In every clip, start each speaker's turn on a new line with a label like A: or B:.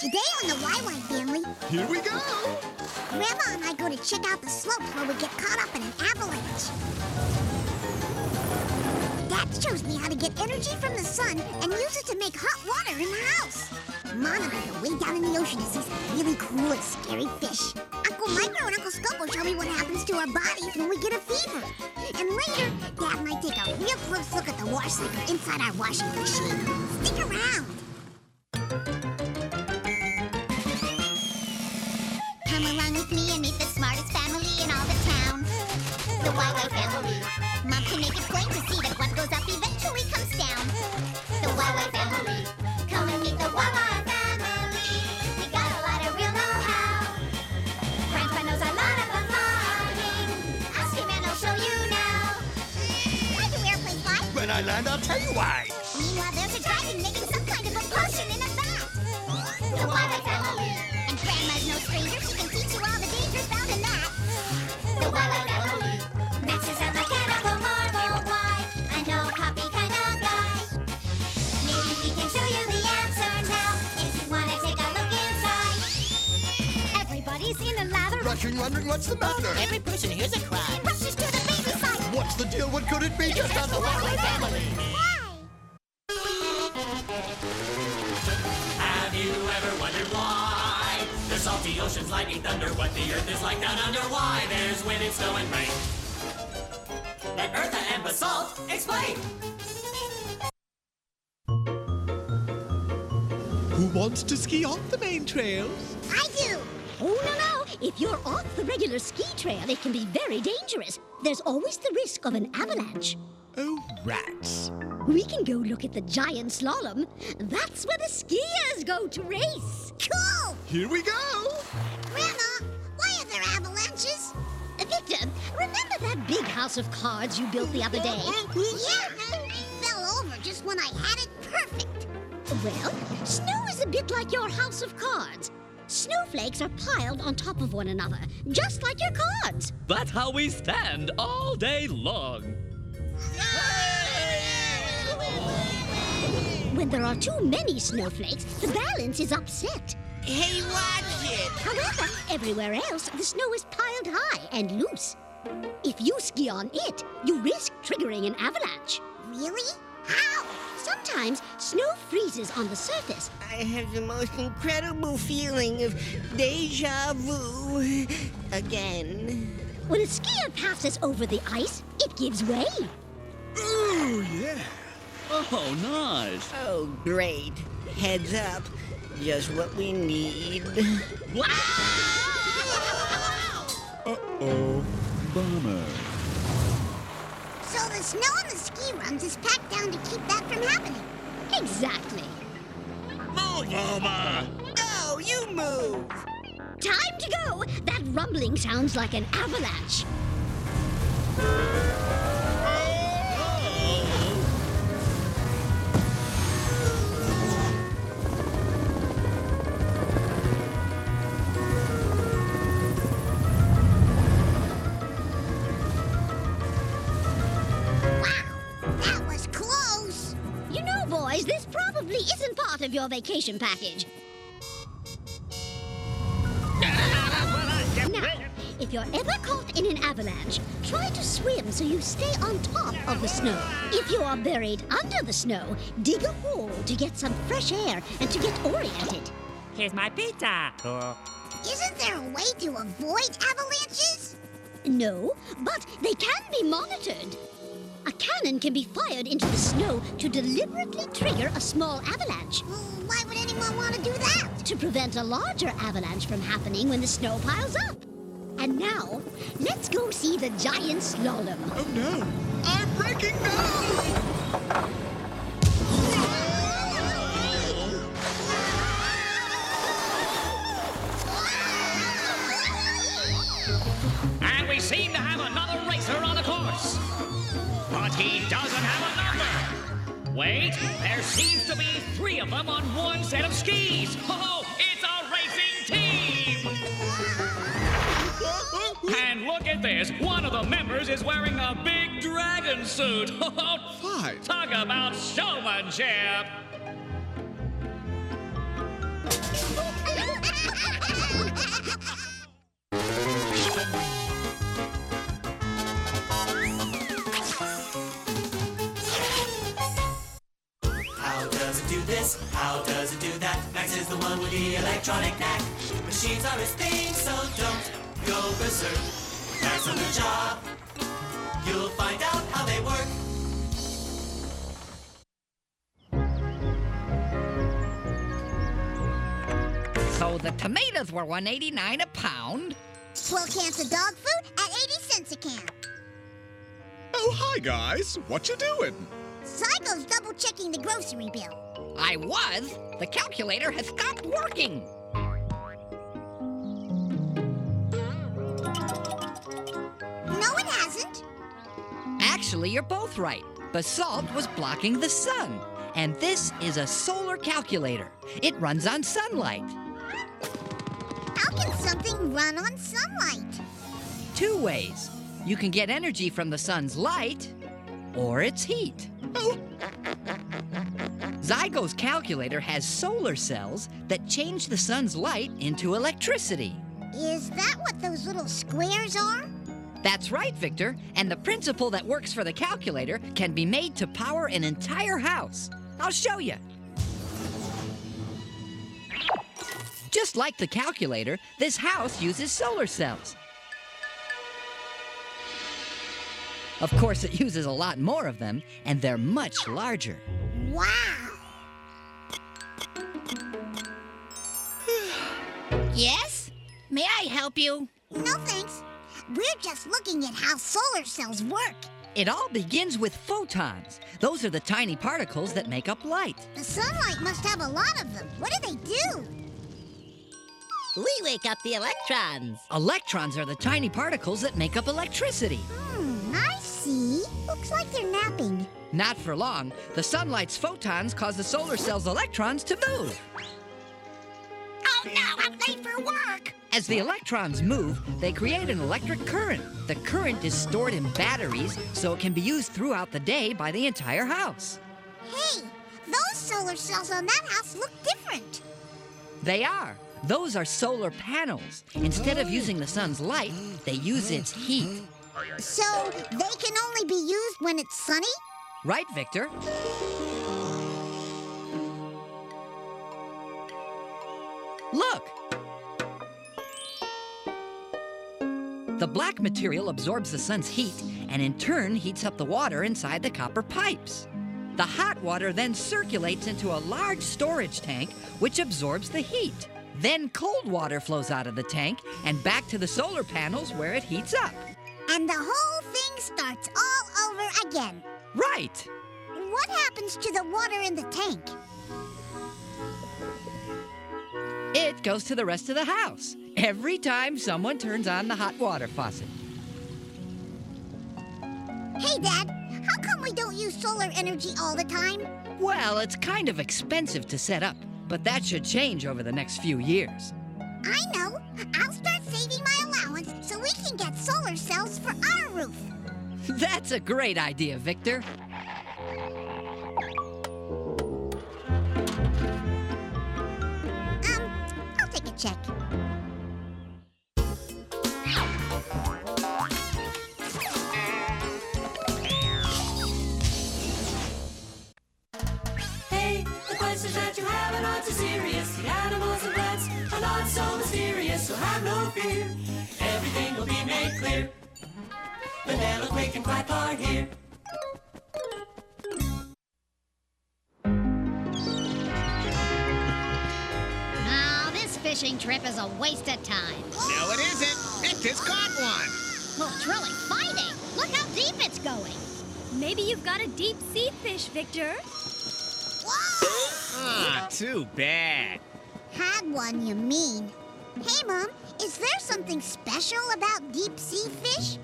A: Today on the YY family,
B: Here we go!
A: Grandma and I go to check out the slopes where we get caught up in an avalanche. Dad shows me how to get energy from the sun and use it to make hot water in the house. Mom and I go way down in the ocean to see some really cool and scary fish. Uncle Micro and Uncle Scopo show me what happens to our bodies when we get a fever. And later, Dad and I take a real close look at the wash cycle inside our washing machine. Stick around. Come along with me and meet the smartest family in all the town. The YY family. Mom can make it plain to see that what goes up eventually comes down. The YY family. Come and meet the YY family. We got a lot of real know-how. Grandpa knows a lot about flying. Ask him and he'll show you now. Why do airplanes fly?
B: When I land, I'll tell you why.
A: Meanwhile, there's a dragon making some kind of a potion in a vat. The YY family. And Grandma's no stranger. She can teach you all the dangers found in that. The YY family. Max is a mechanical marvel. Why? I know Poppy kind of guy. Maybe we can show you the answer now. If you want to take a look inside. Everybody's in a lather.
B: Rushing, wondering what's the matter.
C: Every person hears a cry.
A: Rushes to the baby side.
B: What's the deal? What could it be? Just on the YY family.
D: Have you ever wondered why? The salty oceans, lightning, thunder, what the earth is like down under? Why there's wind and snow and rain? Let Eartha and Basalt explain.
B: Who wants to ski off the main trails?
A: I do.
E: Oh, no. If you're off the regular ski trail, it can be very dangerous. There's always the risk of an avalanche.
B: Oh, rats.
E: We can go look at the giant slalom. That's where the skiers go to race.
A: Cool.
B: Here we go!
A: Grandma, why are there avalanches?
E: Victor, remember that big house of cards you built the other day?
A: Yeah, it fell over just when I had it perfect.
E: Well, snow is a bit like your house of cards. Snowflakes are piled on top of one another, just like your cards.
F: That's how we stand all day long.
E: When there are too many snowflakes, the balance is upset.
C: Hey, watch it!
E: However, everywhere else, the snow is piled high and loose. If you ski on it, you risk triggering an avalanche.
A: Really? How?
E: Sometimes snow freezes on the surface.
C: I have the most incredible feeling of deja vu again.
E: When a skier passes over the ice, it gives way.
B: Ooh, yeah.
F: Oh, nice.
C: Oh, great. Heads up. Just what we need.
B: Uh-oh.
F: Bummer.
A: So the snow on the ski runs is packed down to keep that from happening.
E: Exactly.
B: Move over!
C: No, you move!
E: Time to go! That rumbling sounds like an avalanche.
A: That was close.
E: You know, boys, this probably isn't part of your vacation package. Now, if you're ever caught in an avalanche, try to swim so you stay on top of the snow. If you are buried under the snow, dig a hole to get some fresh air and to get oriented.
G: Here's my pizza.
A: Isn't there a way to avoid avalanches?
E: No, but they can be monitored. A cannon can be fired into the snow to deliberately trigger a small avalanche.
A: Well, why would anyone want to do that?
E: To prevent a larger avalanche from happening when the snow piles up. And now, let's go see the giant slalom.
B: Oh, no. I'm breaking down!
D: And we seem to have another racer on the course. But he doesn't have a number. Wait, there seems to be 3 of them on one set of skis. Oh, it's a racing team! And look at this. One of the members is wearing a big dragon suit.
B: Fine.
D: Talk about showmanship.
H: the electronic knack. Machines are his thing, so don't go berserk. That's on the job. You'll find out how they work.
I: So the tomatoes were $1.89 a pound.
A: 12 cans of dog food at 80 cents a can.
B: Oh, hi, guys. What you doing?
A: Zygo's double-checking the grocery bill.
I: I was. The calculator has stopped working.
A: No, it hasn't.
I: Actually, you're both right. Basalt was blocking the sun. And this is a solar calculator. It runs on sunlight.
A: How can something run on sunlight?
I: 2 ways. You can get energy from the sun's light, or its heat.
B: Oh,
I: Zygo's calculator has solar cells that change the sun's light into electricity.
A: Is that what those little squares are?
I: That's right, Victor. And the principle that works for the calculator can be made to power an entire house. I'll show you. Just like the calculator, this house uses solar cells. Of course, it uses a lot more of them, and they're much larger.
A: Wow!
C: Yes? May I help you?
A: No thanks. We're just looking at how solar cells work.
I: It all begins with photons. Those are the tiny particles that make up light.
A: The sunlight must have a lot of them. What do they do?
C: We wake up the electrons.
I: Electrons are the tiny particles that make up electricity.
A: I see. Looks like they're napping.
I: Not for long. The sunlight's photons cause the solar cell's electrons to move.
C: Oh no, I'm late for work.
I: As the electrons move, they create an electric current. The current is stored in batteries, so it can be used throughout the day by the entire house.
A: Hey, those solar cells on that house look different.
I: They are. Those are solar panels. Instead of using the sun's light, they use its heat.
A: So they can only be used when it's sunny?
I: Right, Victor? Look! The black material absorbs the sun's heat and in turn heats up the water inside the copper pipes. The hot water then circulates into a large storage tank which absorbs the heat. Then cold water flows out of the tank and back to the solar panels where it heats up.
A: And the whole thing starts all over again.
I: Right!
A: What happens to the water in the tank?
I: It goes to the rest of the house every time someone turns on the hot water faucet.
A: Hey, Dad, how come we don't use solar energy all the time?
I: Well, it's kind of expensive to set up, but that should change over the next few years.
A: I know. I'll start saving my allowance so we can get solar cells for our roof.
I: That's a great idea, Victor.
A: I'll take a check.
H: Hey, the questions that you have are not too serious. The animals and plants are not so mysterious, so have no fear. Everything will be made clear. Vanilla, Quake, and Quack are here.
E: Now, this fishing trip is a waste of time.
B: No, it isn't. Victor's caught one.
E: Well, it's really fighting. Look how deep it's going.
J: Maybe you've got a deep sea fish, Victor.
B: Ah, too bad.
A: Had one, you mean? Hey, Mom, is there something special about deep sea fish?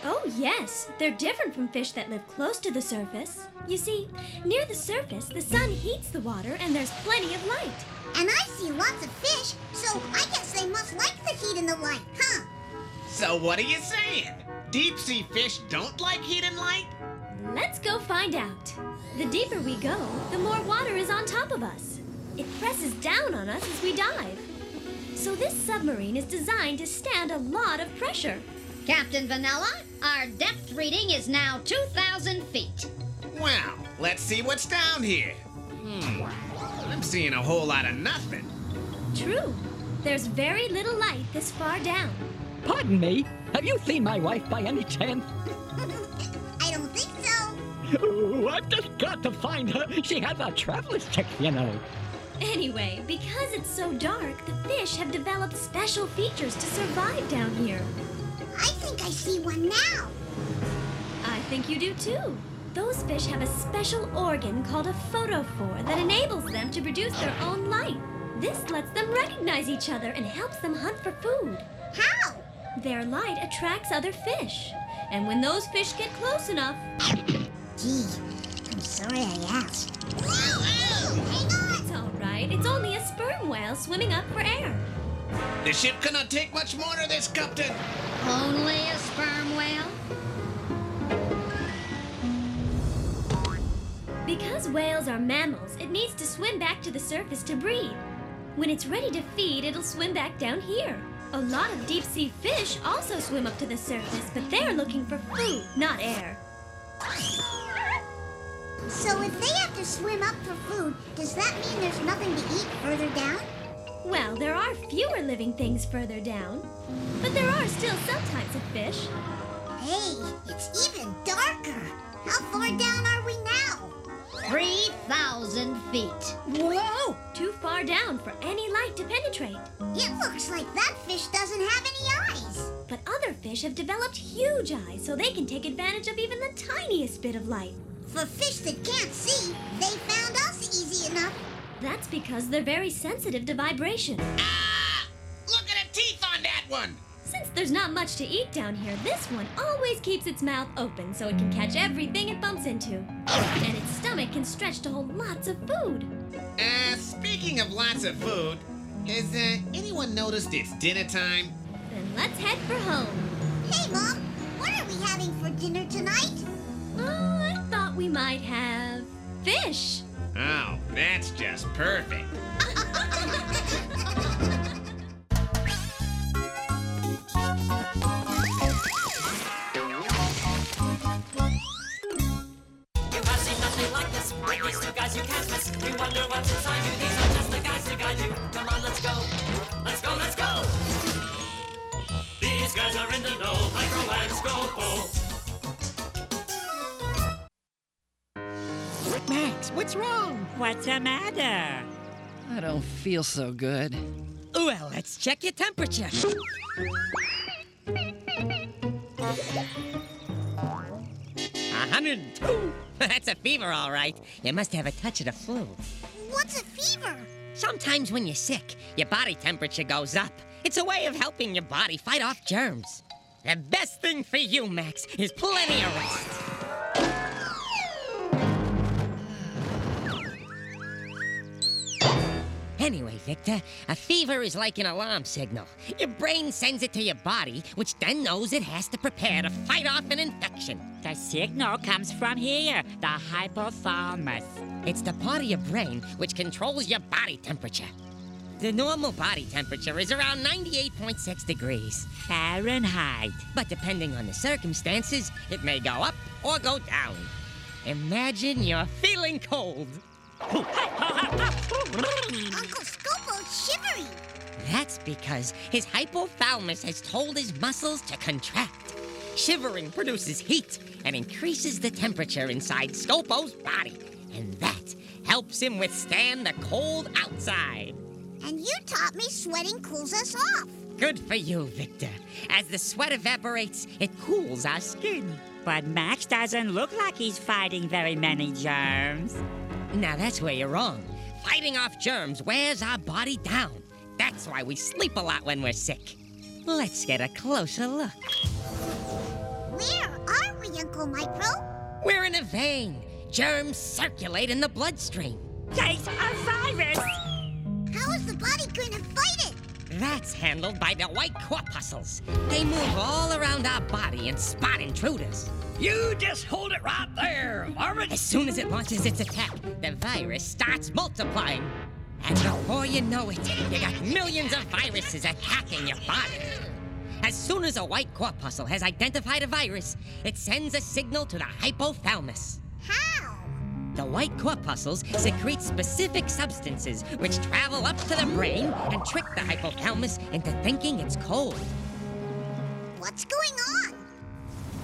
J: Oh, yes. They're different from fish that live close to the surface. You see, near the surface, the sun heats the water and there's plenty of light.
A: And I see lots of fish, so I guess they must like the heat and the light, huh?
B: So what are you saying? Deep sea fish don't like heat and light?
J: Let's go find out. The deeper we go, the more water is on top of us. It presses down on us as we dive. So this submarine is designed to stand a lot of pressure.
E: Captain Vanilla, our depth reading is now 2,000 feet.
B: Well, let's see what's down here. I'm seeing a whole lot of nothing.
J: True. There's very little light this far down.
K: Pardon me, have you seen my wife by any chance?
A: I don't think so.
K: Oh, I've just got to find her. She has a traveler's check, you know.
J: Anyway, because it's so dark, the fish have developed special features to survive down here.
A: I think I see one now.
J: I think you do too. Those fish have a special organ called a photophore that enables them to produce their own light. This lets them recognize each other and helps them hunt for food.
A: How?
J: Their light attracts other fish. And when those fish get close enough...
A: Gee, I'm sorry I asked. Hang on!
J: It's all right. It's only a sperm whale swimming up for air.
B: The ship cannot take much more of this, Captain.
E: Only a sperm whale?
J: Because whales are mammals, it needs to swim back to the surface to breed. When it's ready to feed, it'll swim back down here. A lot of deep-sea fish also swim up to the surface, but they're looking for food, not air.
A: So if they have to swim up for food, does that mean there's nothing to eat further down?
J: Well, there are fewer living things further down, but there are still some types of fish.
A: Hey, it's even darker. How far down are we now?
E: 3,000 feet.
J: Whoa! Too far down for any light to penetrate.
A: It looks like that fish doesn't have any eyes.
J: But other fish have developed huge eyes so they can take advantage of even the tiniest bit of light.
A: For fish that can't see, they found us easy enough.
J: That's because they're very sensitive to vibration.
B: Ah! Look at the teeth on that one!
J: Since there's not much to eat down here, this one always keeps its mouth open so it can catch everything it bumps into. And its stomach can stretch to hold lots of food.
B: Speaking of lots of food, has anyone noticed it's dinner time?
J: Then let's head for home.
A: Hey, Mom, what are we having for dinner tonight?
J: Oh, I thought we might have fish.
B: Oh, that's just perfect.
H: You have seen nothing like this. With these two guys you can't miss. You wonder what's inside you. These are just the guys to guide you. Come on, let's go. Let's go, let's go. These guys are in the know. Micro and Scopo.
C: Max, what's wrong?
G: What's the matter?
I: I don't feel so good.
C: Well, let's check your temperature. 102. That's a fever, all right. You must have a touch of the flu.
A: What's a fever?
C: Sometimes when you're sick, your body temperature goes up. It's a way of helping your body fight off germs. The best thing for you, Max, is plenty of rest. Anyway, Victor, a fever is like an alarm signal. Your brain sends it to your body, which then knows it has to prepare to fight off an infection.
G: The signal comes from here, the hypothalamus.
C: It's the part of your brain which controls your body temperature. The normal body temperature is around 98.6 degrees
G: Fahrenheit.
C: But depending on the circumstances, it may go up or go down. Imagine you're feeling cold.
A: Uncle Scopo's shivering.
C: That's because his hypothalamus has told his muscles to contract. Shivering produces heat and increases the temperature inside Scopo's body. And that helps him withstand the cold outside.
A: And you taught me sweating cools us off.
C: Good for you, Victor. As the sweat evaporates, it cools our skin.
G: But Max doesn't look like he's fighting very many germs.
C: Now that's where you're wrong. Fighting off germs wears our body down. That's why we sleep a lot when we're sick. Let's get a closer look.
A: Where are we, Uncle Micro?
C: We're in a vein. Germs circulate in the bloodstream.
G: There's a virus!
A: How is the body going to fight it?
C: That's handled by the white corpuscles. They move all around our body and spot intruders.
K: You just hold it right there, varmint.
C: As soon as it launches its attack, the virus starts multiplying. And before you know it, you got millions of viruses attacking your body. As soon as a white corpuscle has identified a virus, it sends a signal to the hypothalamus.
A: How?
C: The white corpuscles secrete specific substances which travel up to the brain and trick the hypothalamus into thinking it's cold.
A: What's going on?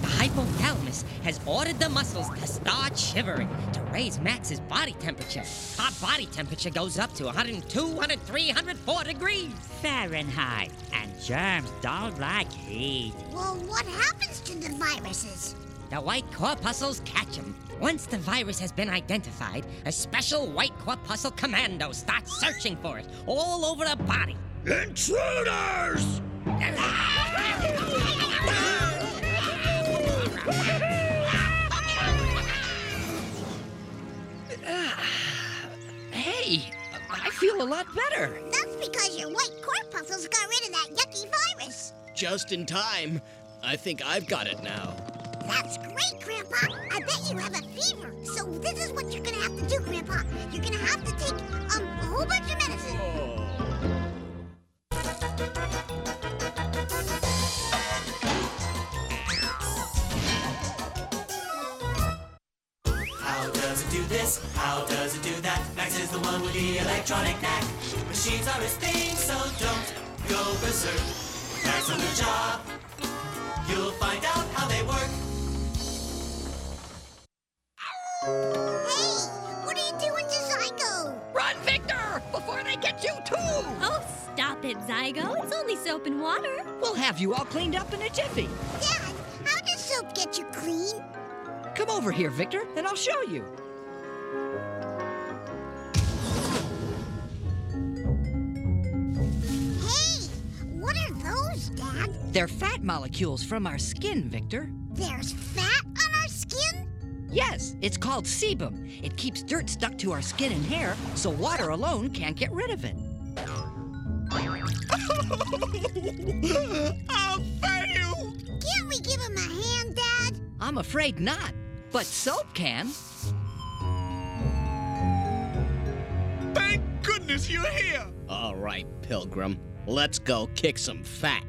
C: The hypothalamus has ordered the muscles to start shivering to raise Max's body temperature. Our body temperature goes up to 102, 103, 104 degrees.
G: Fahrenheit. And germs don't like heat.
A: Well, what happens to the viruses?
C: The white corpuscles catch them. Once the virus has been identified, a special white corpuscle commando starts searching for it all over the body.
H: Intruders!
I: Hey, I feel a lot better.
A: That's because your white corpuscles got rid of that yucky virus.
L: Just in time. I think I've got it now.
A: That's great, Grandpa. I bet you have a fever. So this is what you're gonna have to do, Grandpa. You're gonna have to take a whole bunch of medicine.
H: How does it do this? How does it do that? Max is the one with the electronic knack. Machines are his thing, so don't go berserk. Max on the job. You'll find out how they work.
A: Hey, what are you doing to Zygo?
I: Run, Victor, before they get you too.
J: Oh, stop it, Zygo. It's only soap and water.
I: We'll have you all cleaned up in a jiffy.
A: Dad, how does soap get you clean?
I: Come over here, Victor, and I'll show you.
A: Hey, what are those, Dad?
I: They're fat molecules from our skin, Victor.
A: There's fat on our skin?
I: Yes, it's called sebum. It keeps dirt stuck to our skin and hair, so water alone can't get rid of it.
H: I'll fail!
A: Can't we give him a hand, Dad?
I: I'm afraid not, but soap can.
H: Thank goodness you're here!
L: All right, Pilgrim. Let's go kick some fat.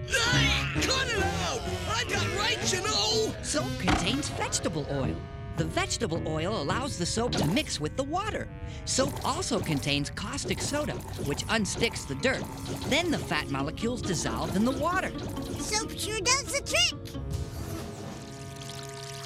H: Cut it out! I got rights, you know!
I: Soap contains vegetable oil. The vegetable oil allows the soap to mix with the water. Soap also contains caustic soda, which unsticks the dirt. Then the fat molecules dissolve in the water.
A: Soap sure does the trick.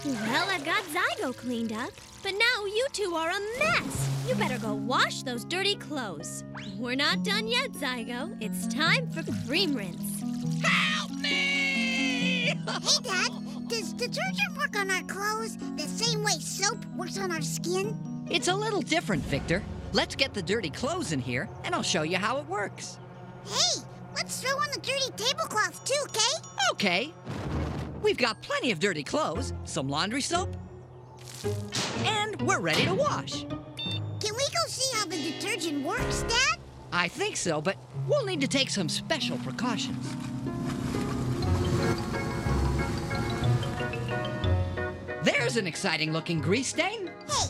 J: Well, I've got Zygo cleaned up, but now you two are a mess. You better go wash those dirty clothes. We're not done yet, Zygo. It's time for cream rinse.
H: Help me!
A: Hey, Dad, does detergent work on our clothes the same way soap works on our skin?
I: It's a little different, Victor. Let's get the dirty clothes in here, and I'll show you how it works.
A: Hey, let's throw on the dirty tablecloth too, okay?
I: Okay. We've got plenty of dirty clothes, some laundry soap, and we're ready to wash.
A: Can we go see how the detergent works, Dad?
I: I think so, but we'll need to take some special precautions. There's an exciting-looking grease stain.
A: Hey,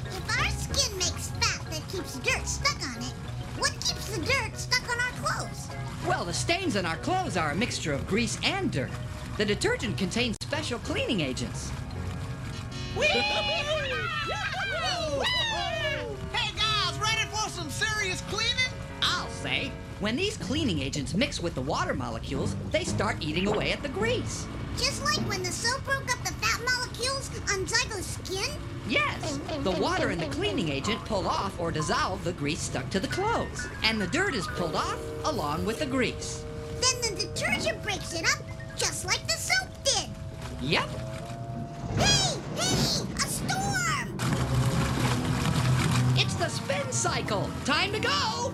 A: if our skin makes fat that keeps dirt stuck on it, what keeps the dirt stuck on our clothes?
I: Well, the stains on our clothes are a mixture of grease and dirt. The detergent contains special cleaning agents.
B: Hey guys, ready for some serious cleaning?
I: I'll say. When these cleaning agents mix with the water molecules, they start eating away at the grease.
A: Just like when the soap broke up the fat molecules on Zygo's skin?
I: Yes, the water and the cleaning agent pull off or dissolve the grease stuck to the clothes. And the dirt is pulled off along with the grease.
A: Then the detergent breaks it up, just like the soap did.
I: Yep.
A: Hey, a storm!
I: It's the spin cycle. Time to go!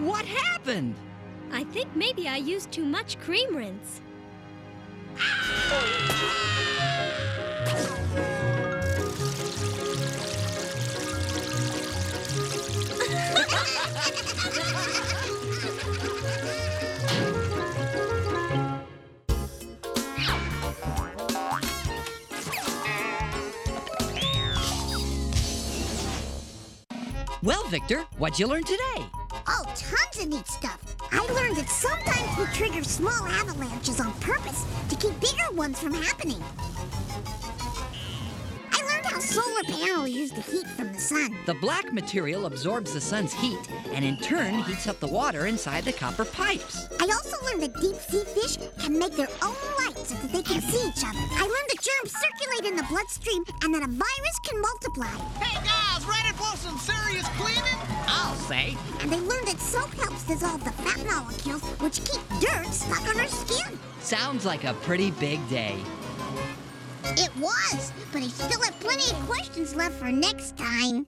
I: What happened?
J: I think maybe I used too much cream rinse.
I: Well, Victor, what'd you learn today?
A: Oh, tons of neat stuff. I learned that sometimes we trigger small avalanches on purpose to keep bigger ones from happening. I learned how solar panels use the heat from the sun.
I: The black material absorbs the sun's heat and in turn heats up the water inside the copper pipes.
A: I also learned that deep sea fish can make their own light so that they can see each other. I learned that germs circulate in the bloodstream and that a virus can multiply.
B: Hey guys, ready for some serious cleaning? I'll say.
A: And they learned that soap helps dissolve the fat molecules which keep dirt stuck on our skin.
I: Sounds like a pretty big day.
A: It was, but I still have plenty of questions left for next time.